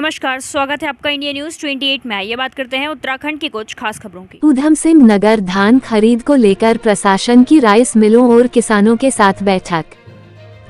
नमस्कार, स्वागत है आपका इंडिया न्यूज 28 में। ये बात करते हैं उत्तराखंड की कुछ खास खबरों की। ऊधम सिंह नगर धान खरीद को लेकर प्रशासन की राइस मिलों और किसानों के साथ बैठक।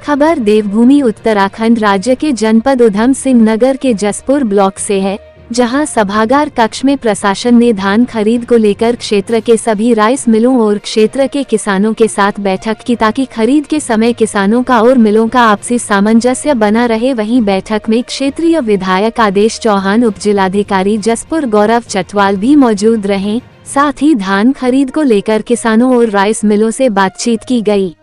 खबर देवभूमि उत्तराखंड राज्य के जनपद ऊधम सिंह नगर के जसपुर ब्लॉक से है, जहां सभागार कक्ष में प्रशासन ने धान खरीद को लेकर क्षेत्र के सभी राइस मिलों और क्षेत्र के किसानों के साथ बैठक की, ताकि खरीद के समय किसानों का और मिलों का आपसी सामंजस्य बना रहे। वहीं बैठक में क्षेत्रीय विधायक आदेश चौहान, उप जिलाधिकारी जसपुर गौरव चटवाल भी मौजूद रहे। साथ ही धान खरीद को लेकर किसानों और राइस मिलों से बातचीत की गई।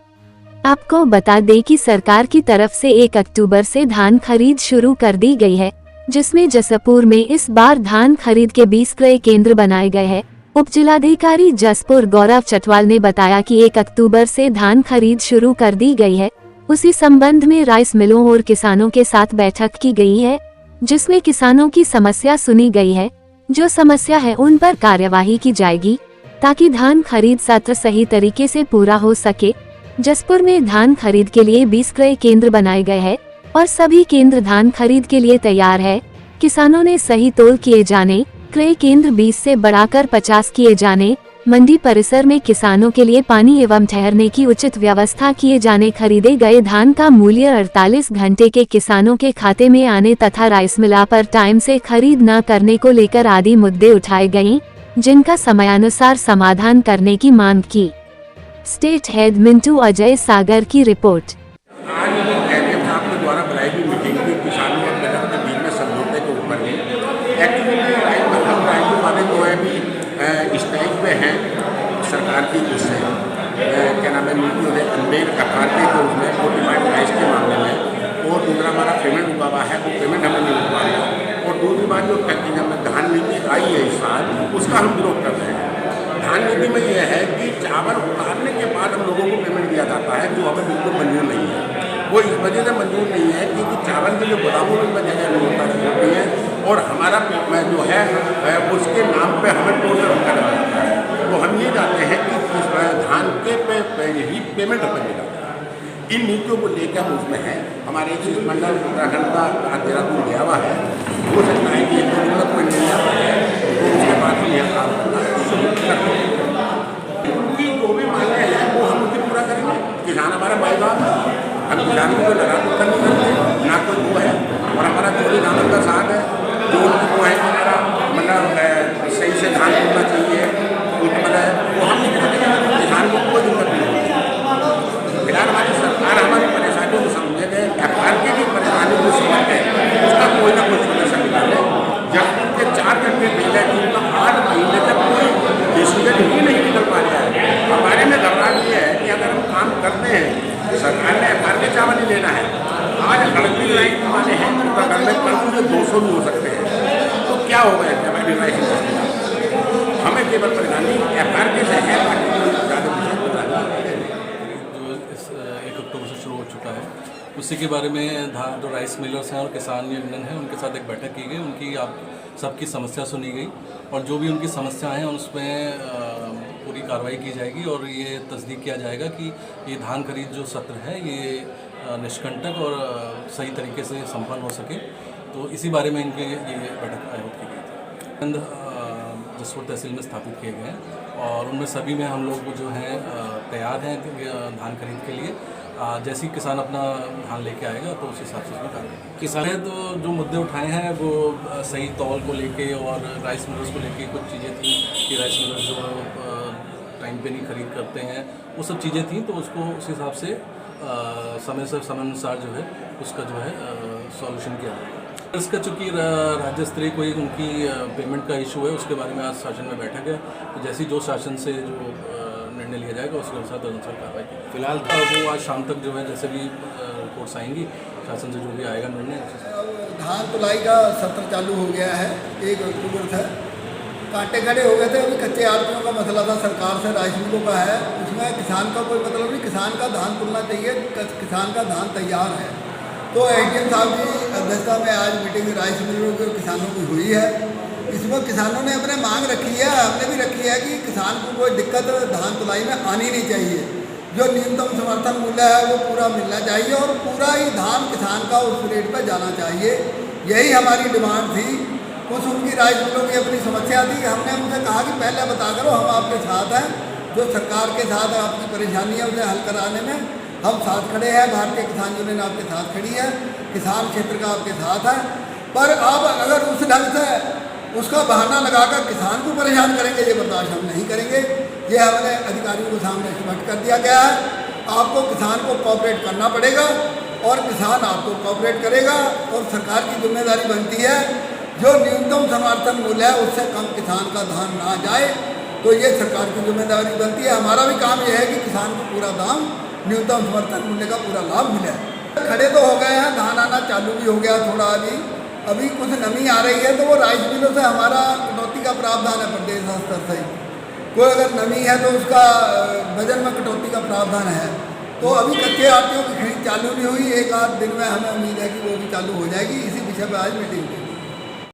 आपको बता दें कि सरकार की तरफ से 1 अक्टूबर से धान खरीद शुरू कर दी गई है, जिसमें जसपुर में इस बार धान खरीद के 20 क्रय केंद्र बनाए गए हैं। उप जिलाधिकारी जसपुर गौरव चटवाल ने बताया कि 1 अक्टूबर से धान खरीद शुरू कर दी गई है। उसी संबंध में राइस मिलों और किसानों के साथ बैठक की गई है, जिसमें किसानों की समस्या सुनी गई है। जो समस्या है उन पर कार्यवाही की जाएगी, ताकि धान खरीद सत्र सही तरीके से पूरा हो सके। जसपुर में धान खरीद के लिए 20 क्रय केंद्र बनाए गए हैं और सभी केंद्र धान खरीद के लिए तैयार है। किसानों ने सही तोल किए जाने, क्रय केंद्र 20 से बढ़ाकर 50 किए जाने, मंडी परिसर में किसानों के लिए पानी एवं ठहरने की उचित व्यवस्था किए जाने, खरीदे गए धान का मूल्य 48 घंटे के किसानों के खाते में आने तथा राइस मिला पर टाइम से खरीद न करने को लेकर आदि मुद्दे उठाए गए, जिनका समयानुसार समाधान करने की मांग की। स्टेट हेड मिंटू अजय सागर की रिपोर्ट। द्वारा बुलाई गई मीटिंग में किसानों और मिलर के बीच में समझौते के ऊपर है। एक्चुअली राइस वाले जो है अभी स्ट्राइक पे हैं सरकार की उससे क्या नाम है नीति उन्हें अनबेक अथॉरिटी को उसमें वो डिमांड राइस के मामले में, और दूसरा हमारा पेमेंट रुका हुआ है, वो पेमेंट हमें नहीं रुका रहा है। और दूसरी बात जो धान नीति आई है इस साल, उसका हम विरोध कर रहे हैं। धान नीति में यह है कि चावल उतारने के बाद हम लोगों को पेमेंट दिया जाता है, जो हमें बिल्कुल मंजूर नहीं है। वो इस वजह से मंजूर नहीं है क्योंकि चावल के जो गोदामों में जगह नहीं होती है और हमारा जो है उसके नाम पे हमें टोटल करना होता है। तो हम ये चाहते हैं कि धान के पे ही पेमेंट हमें मिला। इन नीतियों को लेकर हम उसमें हैं। हमारे एक मंडल उत्तराखंड का देहरादून गया हुआ है, हो सकता है कि कोई नहीं आता है, तो उसके बाद हम यहाँ काम करना शुरू करते हैं। क्योंकि जो भी मांगे हैं वो हम उनकी पूरा करेंगे। किसान हमारा भाई बाप है, हम किसानों को लगा तो नहीं करते, ना कोई वो है। और हमारा चोरी दामन का साथ है, जो वो है हमारा मतलब सही से धान होना चाहिए, मतलब वो हम नहीं करते। किसान को कोई दिक्कत नहीं होती। फिलहाल हमारी सरकार हमारी परेशानियों को समझे गए, सरकार की भी परेशानी को समझ गए, उसका कोई ना कोई सोल्यूशन निकाले। जब उनके 4 घंटे पहले उनका 8 महीने तक कोई डिसीजन ही नहीं निकल पा रहा है। हमारे में घबराहट ये है कि अगर हम काम करते हैं, सरकार ने FR के चावल नहीं लेना है। आज 38 लाइन वाले हैं उत्तराखंड में, कल मुझे 200 भी हो सकते हैं। तो क्या होगा हमारी राइस? हमें केवल परेशानी FR के से है, जो इस 1 अक्टूबर से शुरू हो चुका है, उसी के बारे में जो राइस मिलर्स हैं और किसान यूनियन हैं उनके साथ एक बैठक की गई। उनकी आप सबकी समस्या सुनी गई और जो भी उनकी समस्याएं हैं उसमें पूरी कार्रवाई की जाएगी और ये तस्दीक किया जाएगा कि ये धान खरीद जो सत्र है ये निष्कंटक और सही तरीके से संपन्न हो सके। तो इसी बारे में इनके ये बैठक आयोजित की गई थी। जसपुर तहसील में स्थापित किए गए हैं और उनमें सभी में हम लोग जो हैं तैयार हैं धान खरीद के लिए। जैसे ही किसान अपना धान लेके आएगा तो उस हिसाब से उसमें कार्रवाई। किसान ने तो जो मुद्दे उठाए हैं वो सही तौल को लेके और राइस मिलर्स को लेके कुछ चीज़ें थी कि राइस मिलर्स जो टाइम पे नहीं खरीद करते हैं, वो सब चीज़ें थी। तो उसको उस हिसाब से समय अनुसार जो है उसका जो है सॉल्यूशन किया जाएगा। इसका चूँकि राज्य स्तरीय कोई उनकी पेमेंट का इशू है, उसके बारे में आज शासन में बैठक है। तो जैसे जो शासन से जो निर्णय लिया जाएगा उसके अनुसार कार्रवाई की। फिलहाल वो आज शाम तक जो है जैसे भी रिपोर्ट्स आएंगी शासन से जो भी आएगा निर्णय। धान तुलाई का सत्र चालू हो गया है 1 अक्टूबर से। कांटे खड़े हो गए थे, अभी कच्चे आदमियों का मसला था सरकार से, राइस मिलों का है, उसमें किसान का कोई मतलब नहीं। किसान का धान तुलना चाहिए, किसान का धान तैयार है। तो एडीएम साहब की अध्यक्षता में आज मीटिंग राइस मिलों के किसानों की हुई है। इसमें किसानों ने अपने मांग रखी है, हमने भी रखी है कि किसान को कोई दिक्कत धान तुलाई में आनी नहीं चाहिए। जो न्यूनतम समर्थन मूल्य है वो पूरा मिलना चाहिए और पूरा ही धान किसान का उस रेट पर जाना चाहिए। यही हमारी डिमांड थी। कुछ उनकी राइस मिलों की अपनी समस्या थी, हमने उनसे कहा कि पहले बता करो, हम आपके साथ हैं, जो सरकार के साथ आपकी परेशानी है उसे हल कराने में हम साथ खड़े हैं। भारतीय किसान यूनियन आपके साथ खड़ी है, किसान क्षेत्र का आपके साथ है। पर आप अगर उस ढंग से उसका बहाना लगाकर किसान को परेशान करेंगे, ये बर्दाश्त हम नहीं करेंगे। ये हमने अधिकारियों को सामने स्पष्ट कर दिया गया है। आपको किसान को कोऑपरेट करना पड़ेगा और किसान आपको कोऑपरेट करेगा, और सरकार की जिम्मेदारी बनती है जो न्यूनतम समर्थन मूल्य है उससे कम किसान का धान ना जाए, तो ये सरकार की जिम्मेदारी बनती है। हमारा भी काम यह है कि किसान को पूरा दाम, न्यूनतम समर्थन मूल्य का पूरा लाभ मिले। खड़े तो हो गए हैं, धान आना चालू भी हो गया थोड़ा, अभी कुछ नमी आ रही है, तो वो राइस मिलों से हमारा कटौती का प्रावधान है प्रदेश स्तर से। कोई अगर नमी है तो उसका वजन में कटौती का प्रावधान है। तो अभी कच्चे आड़तियों की खरीद चालू नहीं हुई, एक आध दिन में हमें उम्मीद है कि वो भी चालू हो जाएगी। इसी विषय पर आज मीटिंग हुई।